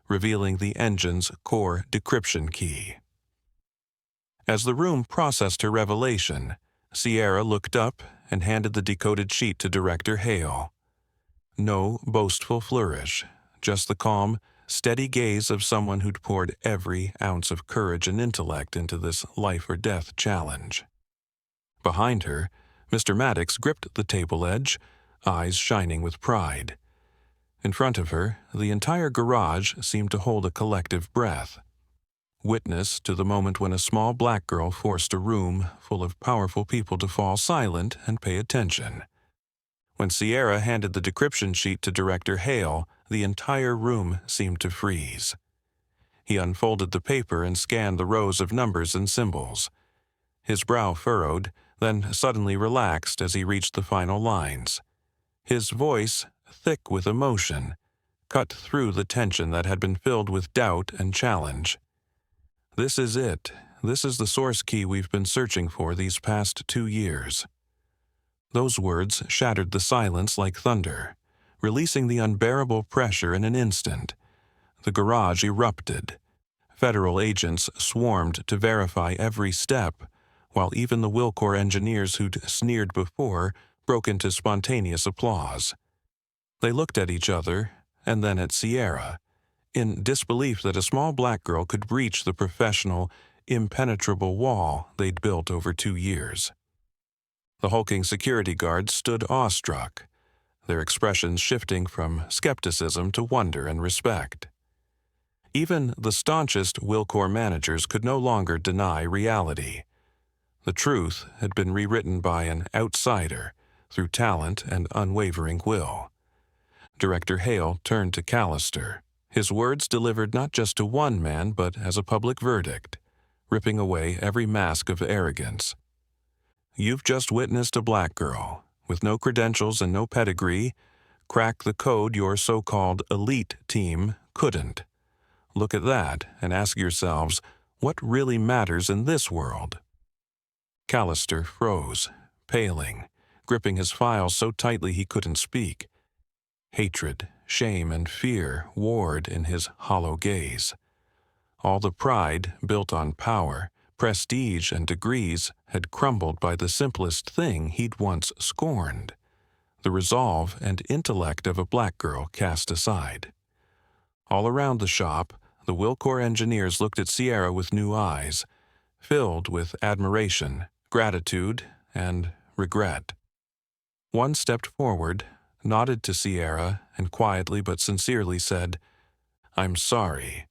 revealing the engine's core decryption key. As the room processed her revelation, Sierra looked up and handed the decoded sheet to Director Hale. No boastful flourish, just the calm, steady gaze of someone who'd poured every ounce of courage and intellect into this life-or-death challenge. Behind her, Mr. Maddox gripped the table edge, eyes shining with pride. In front of her, the entire garage seemed to hold a collective breath, witness to the moment when a small black girl forced a room full of powerful people to fall silent and pay attention. When Sierra handed the decryption sheet to Director Hale, the entire room seemed to freeze. He unfolded the paper and scanned the rows of numbers and symbols. His brow furrowed, then suddenly relaxed as he reached the final lines. His voice, thick with emotion, cut through the tension that had been filled with doubt and challenge. This is it. This is the source key we've been searching for these past 2 years. Those words shattered the silence like thunder, releasing the unbearable pressure in an instant. The garage erupted. Federal agents swarmed to verify every step, while even the Wilcor engineers who'd sneered before broke into spontaneous applause. They looked at each other, and then at Sierra, in disbelief that a small black girl could breach the professional, impenetrable wall they'd built over 2 years. The hulking security guards stood awestruck, their expressions shifting from skepticism to wonder and respect. Even the staunchest Wilcor managers could no longer deny reality. The truth had been rewritten by an outsider through talent and unwavering will. Director Hale turned to Callister, his words delivered not just to one man but as a public verdict, ripping away every mask of arrogance. You've just witnessed a black girl, with no credentials and no pedigree, crack the code your so-called elite team couldn't. Look at that and ask yourselves, what really matters in this world? Callister froze, paling, gripping his files so tightly he couldn't speak. Hatred, shame, and fear warred in his hollow gaze. All the pride built on power, prestige, and degrees had crumbled by the simplest thing he'd once scorned, the resolve and intellect of a black girl cast aside. All around the shop, the Wilcor engineers looked at Sierra with new eyes, filled with admiration, gratitude, and regret. One stepped forward, nodded to Sierra, and quietly but sincerely said, "I'm sorry.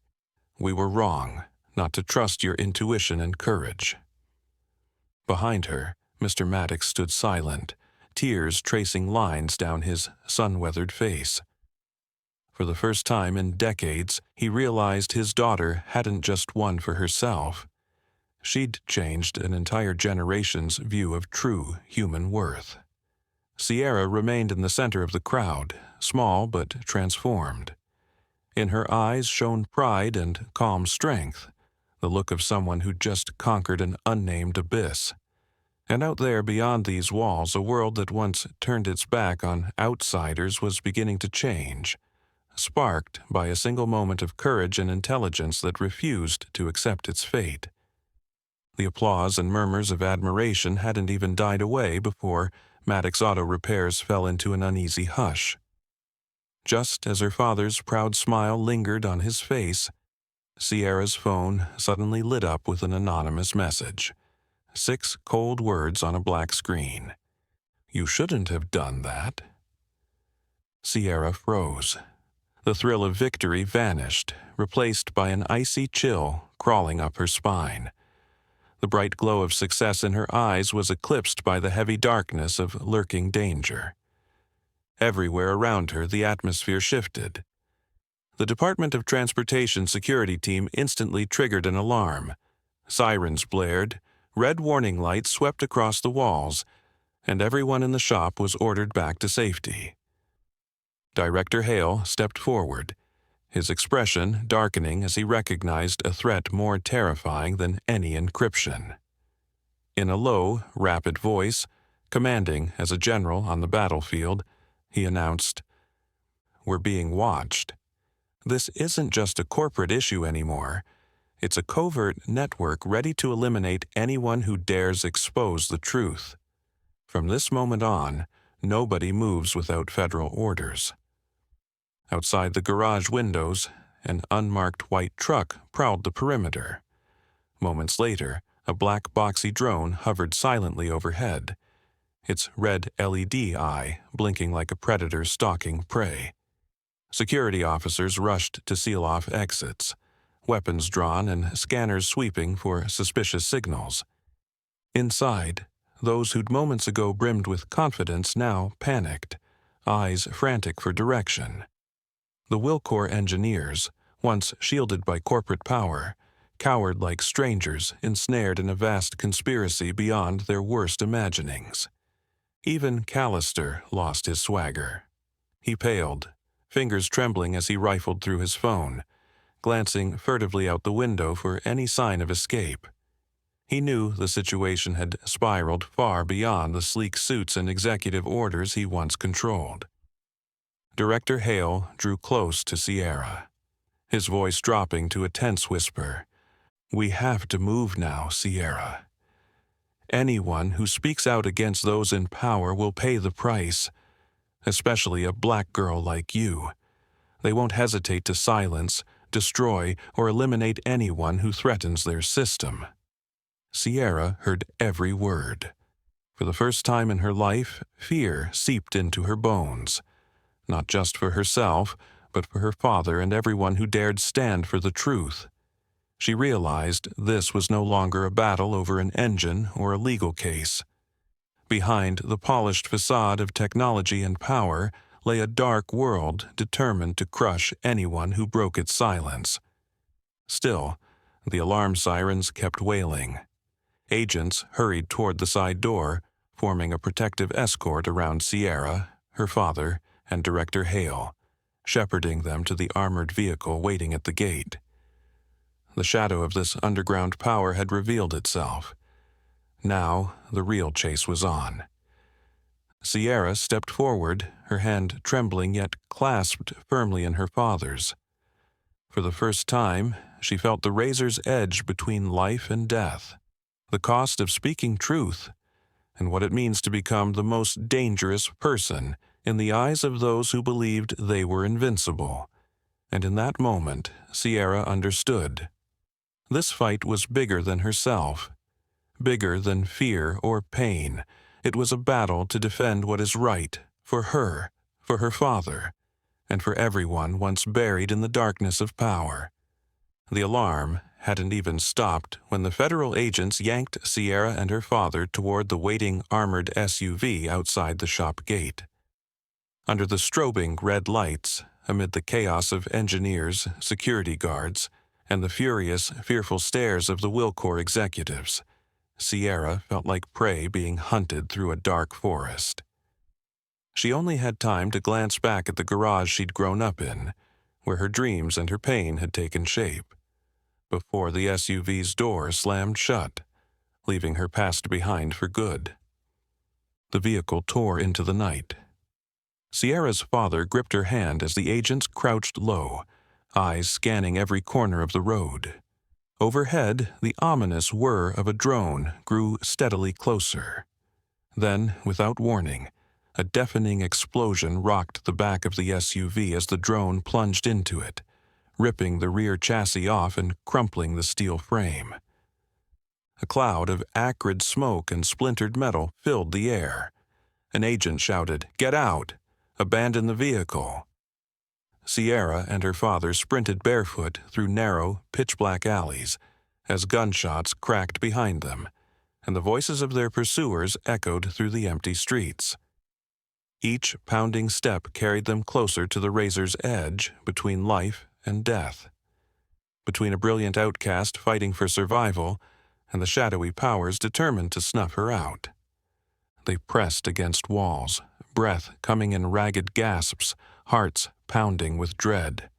We were wrong not to trust your intuition and courage." Behind her, Mr. Maddox stood silent, tears tracing lines down his sun-weathered face. For the first time in decades, he realized his daughter hadn't just won for herself. She'd changed an entire generation's view of true human worth. Sierra remained in the center of the crowd, small but transformed. In her eyes shone pride and calm strength, the look of someone who'd just conquered an unnamed abyss. And out there beyond these walls, a world that once turned its back on outsiders was beginning to change, sparked by a single moment of courage and intelligence that refused to accept its fate. The applause and murmurs of admiration hadn't even died away before Maddox Auto Repairs fell into an uneasy hush. Just as her father's proud smile lingered on his face, Sierra's phone suddenly lit up with an anonymous message. 6 cold words on a black screen. "You shouldn't have done that." Sierra froze. The thrill of victory vanished, replaced by an icy chill crawling up her spine. The bright glow of success in her eyes was eclipsed by the heavy darkness of lurking danger. Everywhere around her, the atmosphere shifted. The Department of Transportation security team instantly triggered an alarm. Sirens blared, red warning lights swept across the walls, and everyone in the shop was ordered back to safety. Director Hale stepped forward, his expression darkening as he recognized a threat more terrifying than any encryption. In a low, rapid voice, commanding as a general on the battlefield, he announced, "We're being watched. This isn't just a corporate issue anymore. It's a covert network ready to eliminate anyone who dares expose the truth. From this moment on, nobody moves without federal orders." Outside the garage windows, an unmarked white truck prowled the perimeter. Moments later, a black boxy drone hovered silently overhead, its red LED eye blinking like a predator stalking prey. Security officers rushed to seal off exits, weapons drawn and scanners sweeping for suspicious signals. Inside, those who'd moments ago brimmed with confidence now panicked, eyes frantic for direction. The Wilcor engineers, once shielded by corporate power, cowered like strangers ensnared in a vast conspiracy beyond their worst imaginings. Even Callister lost his swagger. He paled, fingers trembling as he rifled through his phone, glancing furtively out the window for any sign of escape. He knew the situation had spiraled far beyond the sleek suits and executive orders he once controlled. Director Hale drew close to Sierra, his voice dropping to a tense whisper. "We have to move now, Sierra. Anyone who speaks out against those in power will pay the price, especially a black girl like you. They won't hesitate to silence, destroy, or eliminate anyone who threatens their system. Sierra heard every word. For the first time in her life, fear seeped into her bones, not just for herself, but for her father and everyone who dared stand for the truth. She realized this was no longer a battle over an engine or a legal case. Behind the polished facade of technology and power lay a dark world determined to crush anyone who broke its silence. Still, the alarm sirens kept wailing. Agents hurried toward the side door, forming a protective escort around Sierra, her father, and Director Hale, shepherding them to the armored vehicle waiting at the gate. The shadow of this underground power had revealed itself. Now, the real chase was on. Sierra stepped forward, her hand trembling yet clasped firmly in her father's. For the first time, she felt the razor's edge between life and death, the cost of speaking truth, and what it means to become the most dangerous person in the eyes of those who believed they were invincible. And in that moment, Sierra understood. This fight was bigger than herself, bigger than fear or pain. It was a battle to defend what is right for her father, and for everyone once buried in the darkness of power. The alarm hadn't even stopped when the federal agents yanked Sierra and her father toward the waiting armored SUV outside the shop gate. Under the strobing red lights, amid the chaos of engineers, security guards, and the furious, fearful stares of the Wilcor executives, Sierra felt like prey being hunted through a dark forest. She only had time to glance back at the garage she'd grown up in, where her dreams and her pain had taken shape, before the SUV's door slammed shut, leaving her past behind for good. The vehicle tore into the night. Sierra's father gripped her hand as the agents crouched low, eyes scanning every corner of the road. Overhead, the ominous whir of a drone grew steadily closer. Then, without warning, a deafening explosion rocked the back of the SUV as the drone plunged into it, ripping the rear chassis off and crumpling the steel frame. A cloud of acrid smoke and splintered metal filled the air. An agent shouted, "Get out! Abandon the vehicle!" Sierra and her father sprinted barefoot through narrow, pitch-black alleys as gunshots cracked behind them, and the voices of their pursuers echoed through the empty streets. Each pounding step carried them closer to the razor's edge between life and death, between a brilliant outcast fighting for survival and the shadowy powers determined to snuff her out. They pressed against walls, breath coming in ragged gasps, hearts pounding with dread.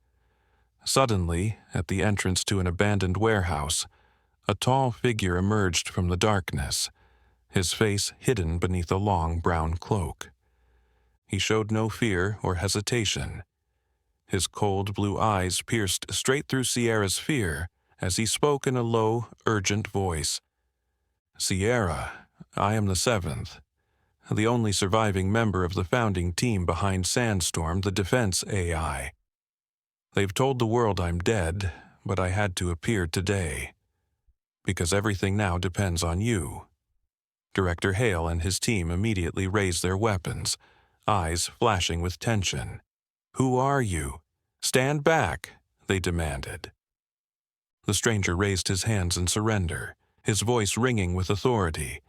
Suddenly, at the entrance to an abandoned warehouse, a tall figure emerged from the darkness, his face hidden beneath a long brown cloak. He showed no fear or hesitation. His cold blue eyes pierced straight through Sierra's fear as he spoke in a low, urgent voice. "Sierra, I am the seventh, the only surviving member of the founding team behind Sandstorm, the defense AI. They've told the world I'm dead, but I had to appear today, because everything now depends on you." Director Hale and his team immediately raised their weapons, eyes flashing with tension. "Who are you? Stand back," they demanded. The stranger raised his hands in surrender, his voice ringing with authority.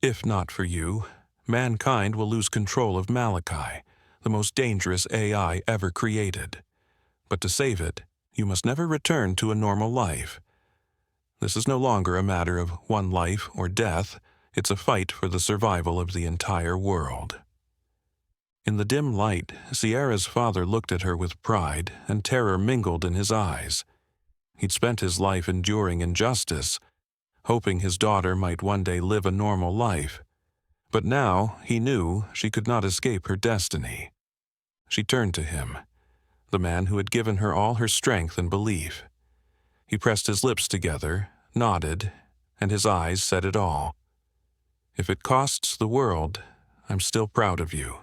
"If not for you, mankind will lose control of Malachi, the most dangerous AI ever created. But to save it, you must never return to a normal life. This is no longer a matter of one life or death. It's a fight for the survival of the entire world." In the dim light, Sierra's father looked at her with pride, and terror mingled in his eyes. He'd spent his life enduring injustice, hoping his daughter might one day live a normal life. But now he knew she could not escape her destiny. She turned to him, the man who had given her all her strength and belief. He pressed his lips together, nodded, and his eyes said it all. "If it costs the world, I'm still proud of you."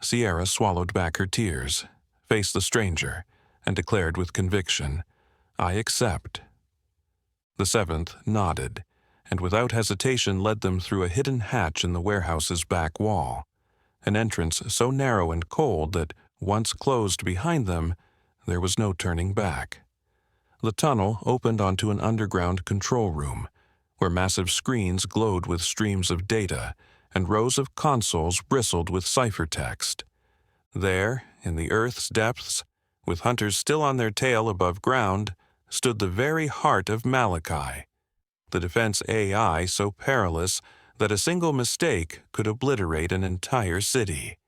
Sierra swallowed back her tears, faced the stranger, and declared with conviction, "I accept." The seventh nodded, and without hesitation led them through a hidden hatch in the warehouse's back wall, an entrance so narrow and cold that, once closed behind them, there was no turning back. The tunnel opened onto an underground control room, where massive screens glowed with streams of data, and rows of consoles bristled with ciphertext. There, in the Earth's depths, with hunters still on their tail above ground, stood the very heart of Malachi, the defense AI so perilous that a single mistake could obliterate an entire city.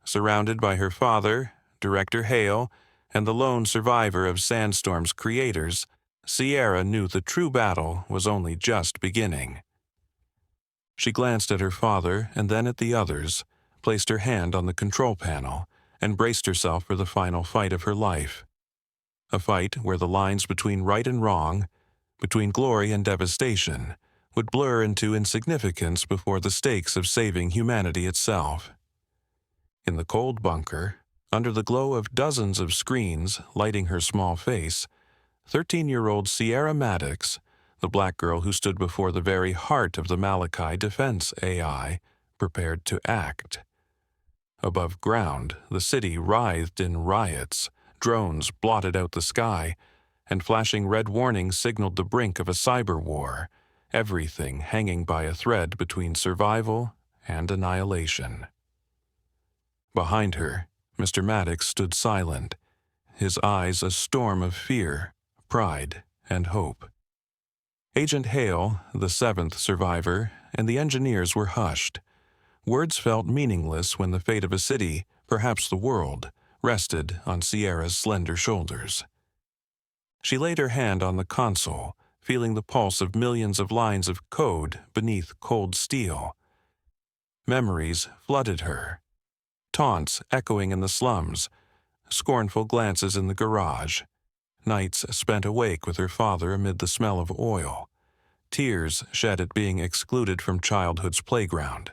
Surrounded by her father, Director Hale, and the lone survivor of Sandstorm's creators, Sierra knew the true battle was only just beginning. She glanced at her father and then at the others, placed her hand on the control panel, and braced herself for the final fight of her life. A fight where the lines between right and wrong, between glory and devastation, would blur into insignificance before the stakes of saving humanity itself. In the cold bunker, under the glow of dozens of screens lighting her small face, 13-year-old Sierra Maddox, the black girl who stood before the very heart of the Malachi defense AI, prepared to act. Above ground, the city writhed in riots, drones blotted out the sky, and flashing red warnings signaled the brink of a cyber war, everything hanging by a thread between survival and annihilation. Behind her, Mr. Maddox stood silent, his eyes a storm of fear, pride, and hope. Agent Hale, the seventh survivor, and the engineers were hushed. Words felt meaningless when the fate of a city, perhaps the world, rested on Sierra's slender shoulders. She laid her hand on the console, feeling the pulse of millions of lines of code beneath cold steel. Memories flooded her. Taunts echoing in the slums, scornful glances in the garage, nights spent awake with her father amid the smell of oil, tears shed at being excluded from childhood's playground.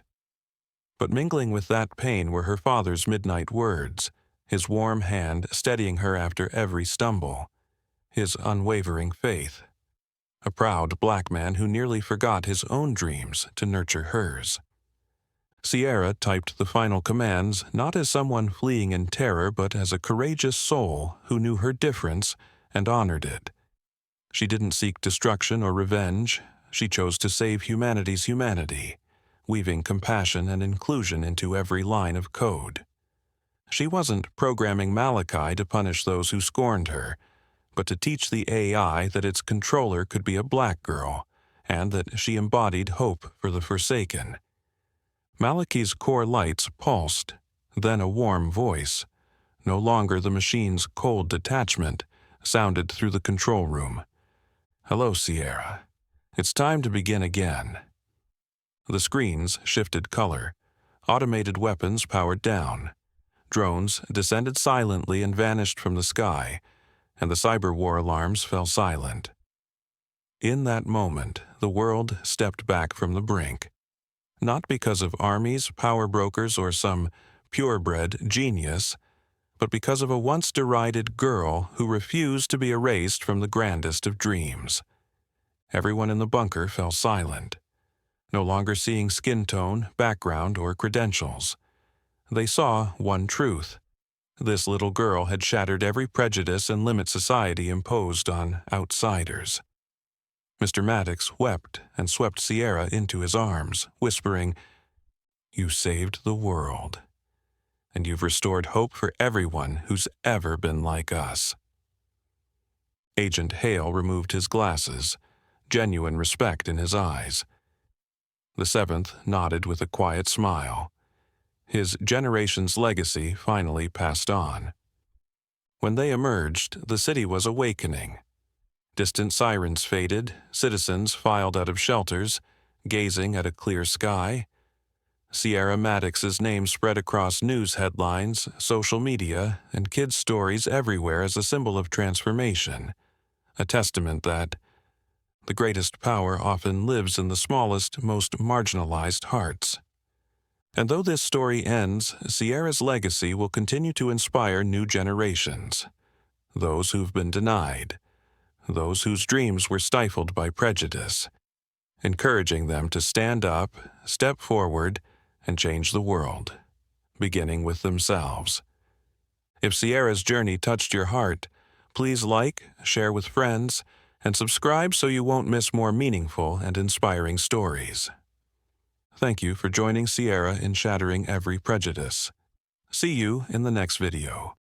But mingling with that pain were her father's midnight words, his warm hand steadying her after every stumble, his unwavering faith. A proud black man who nearly forgot his own dreams to nurture hers. Sierra typed the final commands not as someone fleeing in terror but as a courageous soul who knew her difference and honored it. She didn't seek destruction or revenge. She chose to save humanity's humanity, weaving compassion and inclusion into every line of code. She wasn't programming Malachi to punish those who scorned her, but to teach the AI that its controller could be a black girl, and that she embodied hope for the forsaken. Malachi's core lights pulsed, then a warm voice, no longer the machine's cold detachment, sounded through the control room. "Hello, Sierra. It's time to begin again." The screens shifted color. Automated weapons powered down. Drones descended silently and vanished from the sky, and the cyber war alarms fell silent. In that moment, the world stepped back from the brink. Not because of armies, power brokers, or some purebred genius, but because of a once derided girl who refused to be erased from the grandest of dreams. Everyone in the bunker fell silent, no longer seeing skin tone, background, or credentials. They saw one truth. This little girl had shattered every prejudice and limit society imposed on outsiders. Mr. Maddox wept and swept Sierra into his arms, whispering, "You saved the world, and you've restored hope for everyone who's ever been like us." Agent Hale removed his glasses, genuine respect in his eyes. The seventh nodded with a quiet smile. His generation's legacy finally passed on. When they emerged, the city was awakening. Distant sirens faded, citizens filed out of shelters, gazing at a clear sky. Sierra Maddox's name spread across news headlines, social media, and kids' stories everywhere as a symbol of transformation, a testament that the greatest power often lives in the smallest, most marginalized hearts. And though this story ends, Sierra's legacy will continue to inspire new generations. those who've been denied, those whose dreams were stifled by prejudice, encouraging them to stand up, step forward, and change the world, beginning with themselves. If Sierra's journey touched your heart, please like, share with friends, and subscribe so you won't miss more meaningful and inspiring stories. Thank you for joining Sierra in shattering every prejudice. See you in the next video.